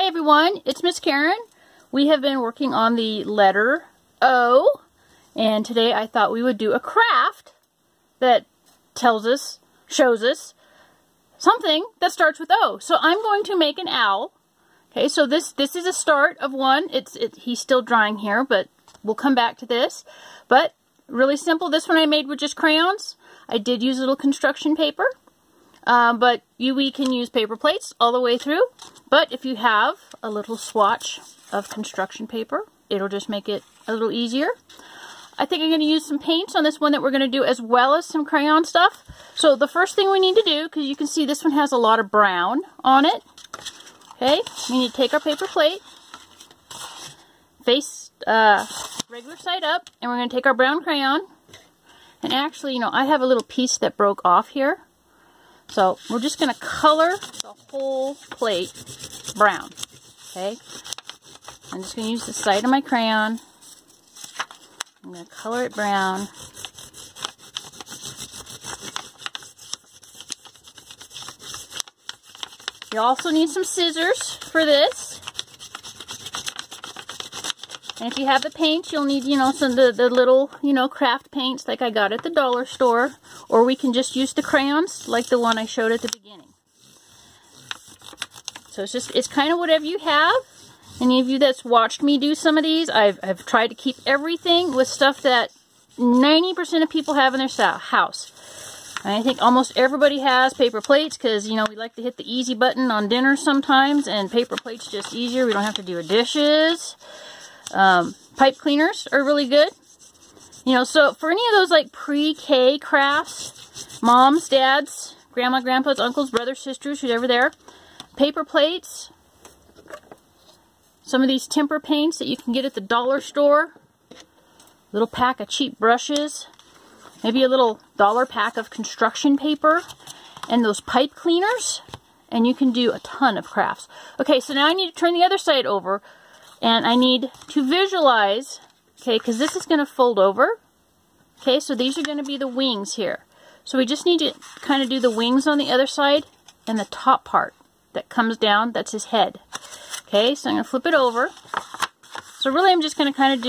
Hi everyone, it's Miss Karen. We have been working on the letter O, and today I thought we would do a craft that shows us something that starts with O. So I'm going to make an owl. Okay, so this is a start of one. He's still drying here, but we'll come back to this. But really simple. This one I made with just crayons. I did use a little construction paper. But we can use paper plates all the way through. But if you have a little swatch of construction paper, it'll just make it a little easier. I think I'm going to use some paints on this one that we're going to do, as well as some crayon stuff. So the first thing we need to do, because you can see this one has a lot of brown on it. Okay, we need to take our paper plate, face regular side up, and we're going to take our brown crayon. And actually, you know, I have a little piece that broke off here. So we're just going to color the whole plate brown. Okay, I'm just going to use the side of my crayon. I'm going to color it brown. You also need some scissors for this. And if you have the paint, you'll need, you know, some of the little, you know, craft paints like I got at the dollar store. Or we can just use the crayons like the one I showed at the beginning. So it's kind of whatever you have. Any of you that's watched me do some of these, I've tried to keep everything with stuff that 90% of people have in their house. And I think almost everybody has paper plates because, you know, we like to hit the easy button on dinner sometimes, and paper plates just easier. We don't have to do our dishes. Pipe cleaners are really good. You know, so for any of those like pre-K crafts, moms, dads, grandma, grandpas, uncles, brothers, sisters, who's ever there, paper plates, some of these temper paints that you can get at the dollar store, little pack of cheap brushes, maybe a little dollar pack of construction paper, and those pipe cleaners, and you can do a ton of crafts. Okay, so now I need to turn the other side over, and I need to visualize, okay, because this is going to fold over. Okay, so these are going to be the wings here. So we just need to kind of do the wings on the other side, and the top part that comes down, that's his head. Okay, so I'm going to flip it over. So really I'm just going to kind of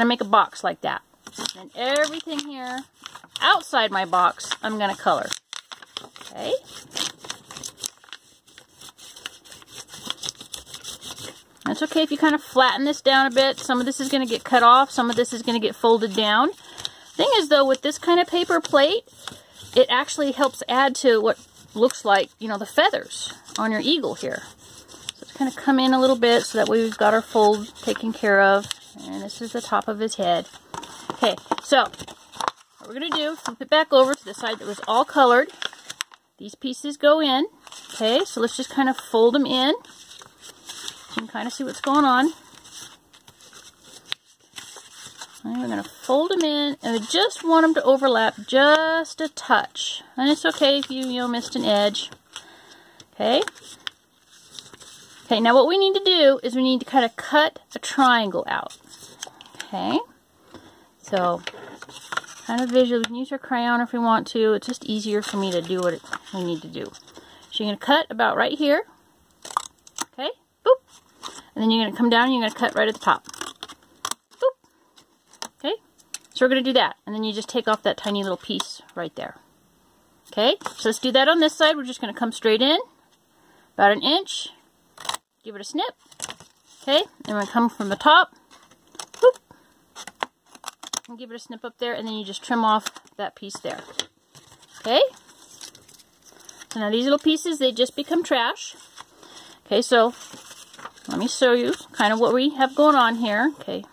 make a box like that. And everything here outside my box, I'm going to color. Okay. It's okay if you kind of flatten this down a bit. Some of this is going to get cut off. Some of this is going to get folded down. Thing is, though, with this kind of paper plate, it actually helps add to what looks like, you know, the feathers on your eagle here. So it's kind of come in a little bit so that way we've got our fold taken care of. And this is the top of his head. Okay, so what we're going to do, flip it back over to the side that was all colored. These pieces go in. Okay, so let's just kind of fold them in. You can kind of see what's going on. And we're going to fold them in, and we just want them to overlap just a touch. And it's okay if you missed an edge. Okay. Okay, now what we need to do is we need to kind of cut a triangle out. Okay. So, kind of visually, we can use our crayon if we want to. It's just easier for me to do what we need to do. So you're going to cut about right here. Okay. Boop. And then you're going to come down and you're going to cut right at the top. Boop. Okay? So we're going to do that. And then you just take off that tiny little piece right there. Okay? So let's do that on this side. We're just going to come straight in. About an inch. Give it a snip. Okay? And we're going to come from the top. Boop. And give it a snip up there. And then you just trim off that piece there. Okay? So now these little pieces, they just become trash. Okay, so let me show you kind of what we have going on here. Okay,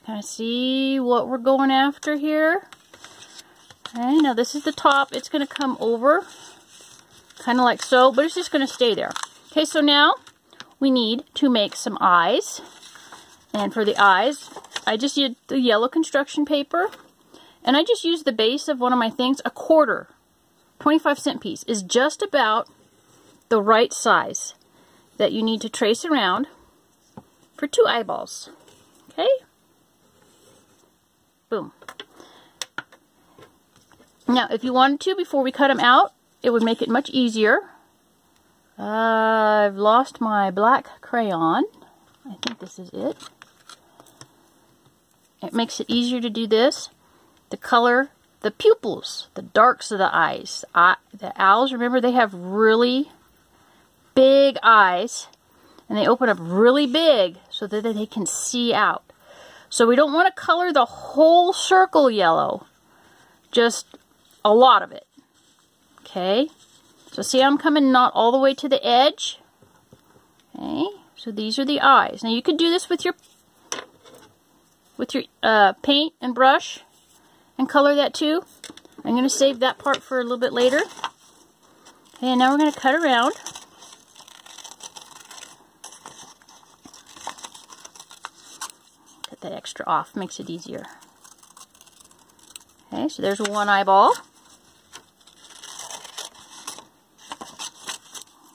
kind of see what we're going after here. Okay, now this is the top. It's going to come over, kind of like so, but it's just going to stay there. Okay, so now we need to make some eyes. And for the eyes, I just used the yellow construction paper. And I just used the base of one of my things. A quarter, 25-cent piece, is just about the right size that you need to trace around for 2 eyeballs. Okay? Boom. Now, if you wanted to, before we cut them out, it would make it much easier. I've lost my black crayon. I think this is it. It makes it easier to do this. The color, the pupils, the darks of the eyes. The owls, remember, they have really big eyes, and they open up really big so that they can see out. So we don't want to color the whole circle yellow, just a lot of it. Okay, so see I'm coming not all the way to the edge. Okay, so these are the eyes. Now you could do this with your paint and brush and color that too. I'm going to save that part for a little bit later. Okay, and now we're going to cut around. Cut that extra off, makes it easier. Okay, so there's one eyeball.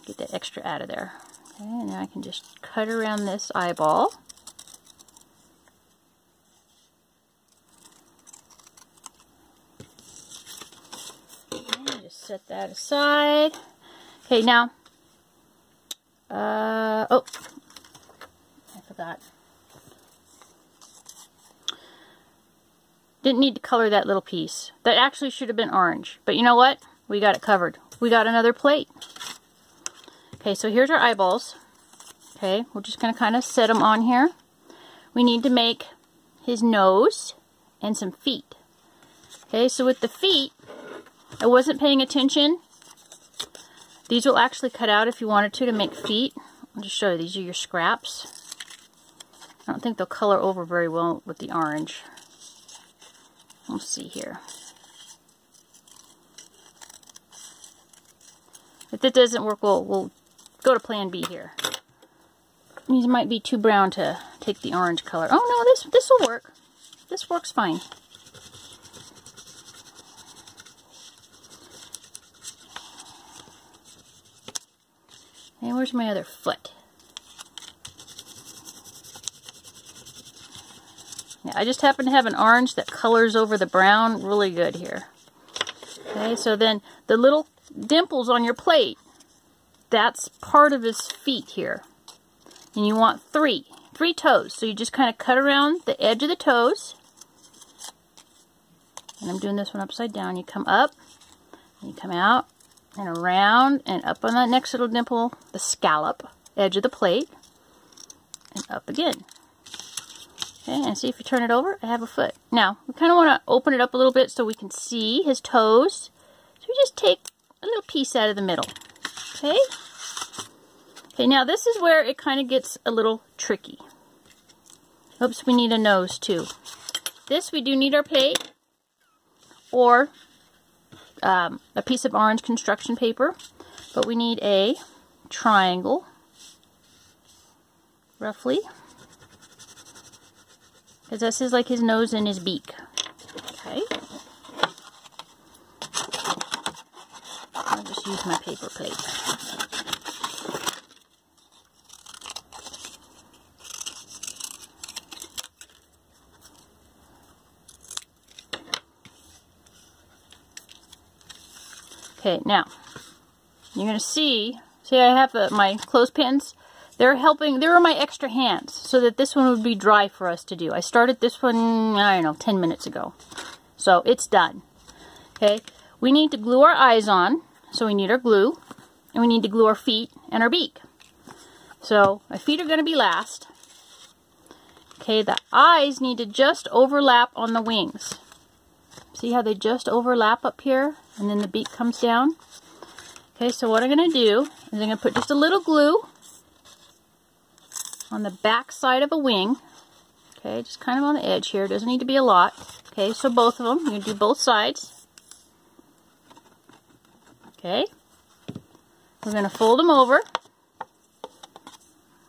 Get that extra out of there. Okay, and now I can just cut around this eyeball. Okay, just set that aside. Okay, now, oh, I forgot. Didn't need to color that little piece. That actually should have been orange. But you know what? We got it covered. We got another plate. Okay, so here's our eyeballs. Okay, we're just going to kind of set them on here. We need to make his nose and some feet. Okay, so with the feet, I wasn't paying attention. These will actually cut out if you wanted to make feet. I'll just show you. These are your scraps. I don't think they'll color over very well with the orange. Let's see here. If that doesn't work, we'll go to plan B here. These might be too brown to take the orange color. Oh no, this will work. This works fine. And where's my other foot? Yeah, I just happen to have an orange that colors over the brown really good here. Okay, so then the little dimples on your plate, that's part of his feet here. And you want three toes. So you just kind of cut around the edge of the toes. And I'm doing this one upside down. You come up, and you come out, and around, and up on that next little dimple, the scallop edge of the plate, and up again. Okay, and see if you turn it over, I have a foot. Now, we kind of want to open it up a little bit so we can see his toes. So we just take a little piece out of the middle. Okay? Okay, now this is where it kind of gets a little tricky. Oops, we need a nose too. This, we do need our plate or a piece of orange construction paper, but we need a triangle, roughly. Because this is like his nose and his beak. Okay. I'll just use my paper plate. Okay, now, you're going to see I have my clothespins. They're my extra hands so that this one would be dry for us to do. I started this one, I don't know, 10 minutes ago. So it's done. Okay, we need to glue our eyes on, so we need our glue, and we need to glue our feet and our beak. So my feet are going to be last. Okay, the eyes need to just overlap on the wings. See how they just overlap up here, and then the beak comes down? Okay, so what I'm going to do is I'm going to put just a little glue on the back side of a wing. Okay, just kind of on the edge here. It doesn't need to be a lot. Okay, so both of them. You're going to do both sides. Okay. We're going to fold them over.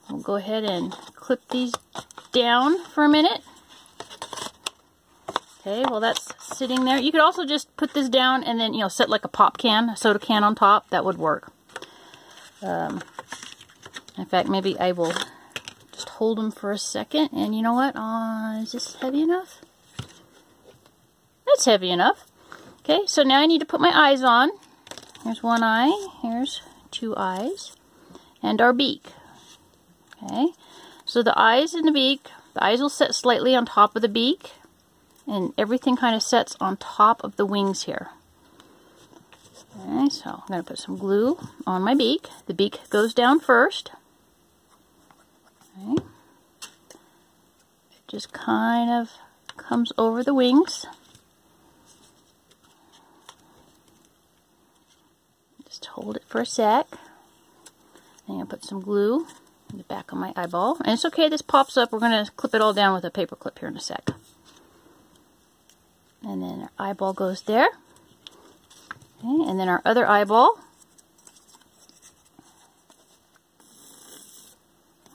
We'll go ahead and clip these down for a minute. Okay, well that's sitting there. You could also just put this down and then, set like a pop can, a soda can on top. That would work. In fact, maybe I will just hold them for a second. And you know what? Is this heavy enough? That's heavy enough. Okay, so now I need to put my eyes on. Here's one eye. Here's two eyes. and our beak. Okay, so the eyes and the beak, the eyes will set slightly on top of the beak, and everything kind of sets on top of the wings here. Okay, so I'm going to put some glue on my beak. The beak goes down first. Okay. It just kind of comes over the wings. Just hold it for a sec. And I'll put some glue in the back of my eyeball. And it's okay, this pops up. We're going to clip it all down with a paper clip here in a sec. And then our eyeball goes there. Okay, and then our other eyeball.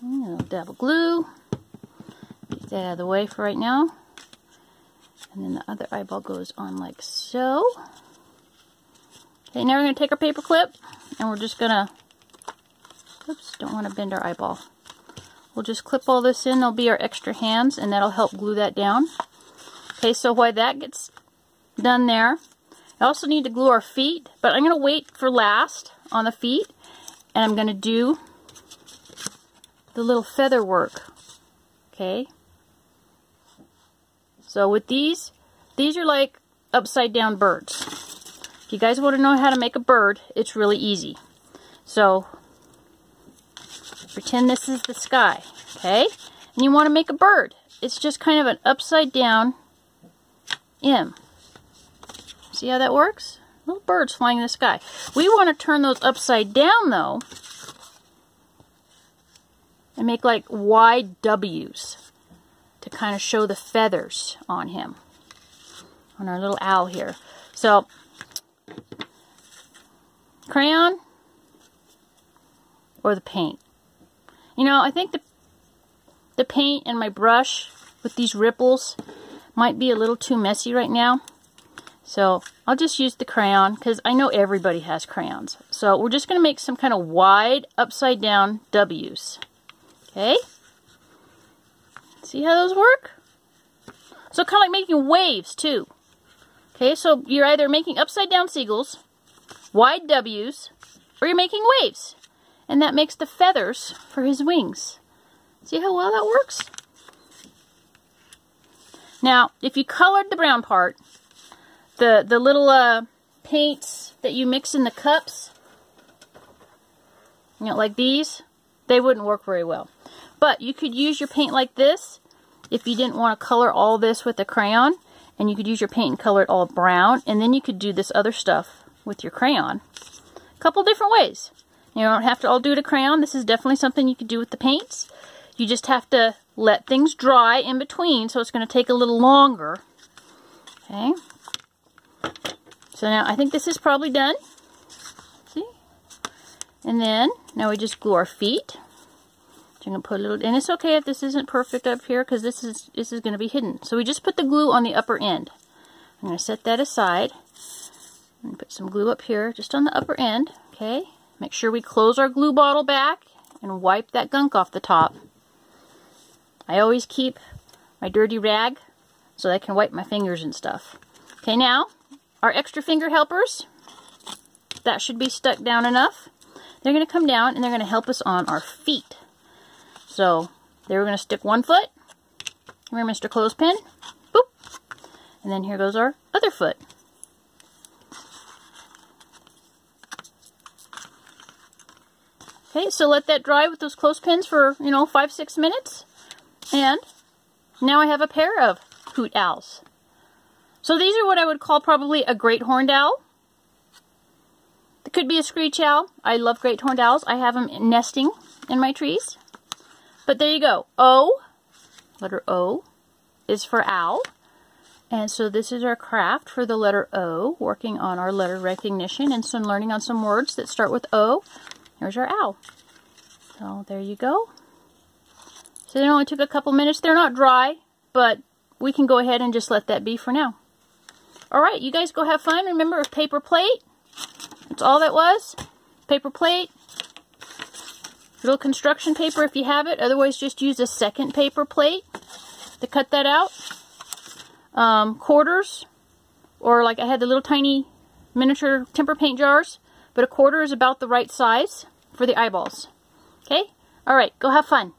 And a little dab of glue. Get that out of the way for right now. And then the other eyeball goes on like so. Okay, now we're going to take our paper clip and we're just going to, oops, don't want to bend our eyeball. We'll just clip all this in. There'll be our extra hands and that'll help glue that down. Okay, so while that gets done there, I also need to glue our feet, but I'm going to wait for last on the feet, and I'm going to do the little feather work. Okay, so with these are like upside down birds. If you guys want to know how to make a bird, it's really easy. So pretend this is the sky, okay, and you want to make a bird. It's just kind of an upside down M. See how that works? Little birds flying in the sky. We want to turn those upside down though and make like wide W's to kind of show the feathers on him, on our little owl here. So crayon or the paint. You know, I think the paint and my brush with these ripples might be a little too messy right now. So I'll just use the crayon because I know everybody has crayons. So we're just going to make some kind of wide upside down W's. Okay? See how those work? So kind of like making waves too. Okay, so you're either making upside down seagulls, wide W's, or you're making waves. And that makes the feathers for his wings. See how well that works? Now, if you colored the brown part, the little paints that you mix in the cups, you know, like these, they wouldn't work very well. But you could use your paint like this if you didn't want to color all this with a crayon, and you could use your paint and color it all brown, and then you could do this other stuff with your crayon. A couple different ways. You don't have to all do it a crayon. This is definitely something you could do with the paints. You just have to let things dry in between, so it's going to take a little longer. Okay. So now I think this is probably done. See? And then now we just glue our feet. So I'm going to put a little, and it's okay if this isn't perfect up here because this is going to be hidden. So we just put the glue on the upper end. I'm going to set that aside and put some glue up here just on the upper end. Okay. Make sure we close our glue bottle back and wipe that gunk off the top. I always keep my dirty rag so I can wipe my fingers and stuff. Okay, now our extra finger helpers, that should be stuck down enough. They're going to come down and they're going to help us on our feet. So there we're going to stick one foot. Remember Mr. Clothespin? Boop. And then here goes our other foot. Okay, so let that dry with those clothespins for, 5-6 minutes. And now I have a pair of hoot owls. So these are what I would call probably a great horned owl. It could be a screech owl. I love great horned owls. I have them nesting in my trees. But there you go. O, letter O, is for owl. And so this is our craft for the letter O, working on our letter recognition and some learning on some words that start with O. Here's our owl. So there you go. So they only took a couple minutes. They're not dry, but we can go ahead and just let that be for now. Alright, you guys go have fun. Remember, a paper plate. That's all that was. Paper plate. Little construction paper if you have it. Otherwise, just use a second paper plate to cut that out. Quarters. Or like I had the little tiny miniature temper paint jars. But a quarter is about the right size for the eyeballs. Okay? All right, go have fun.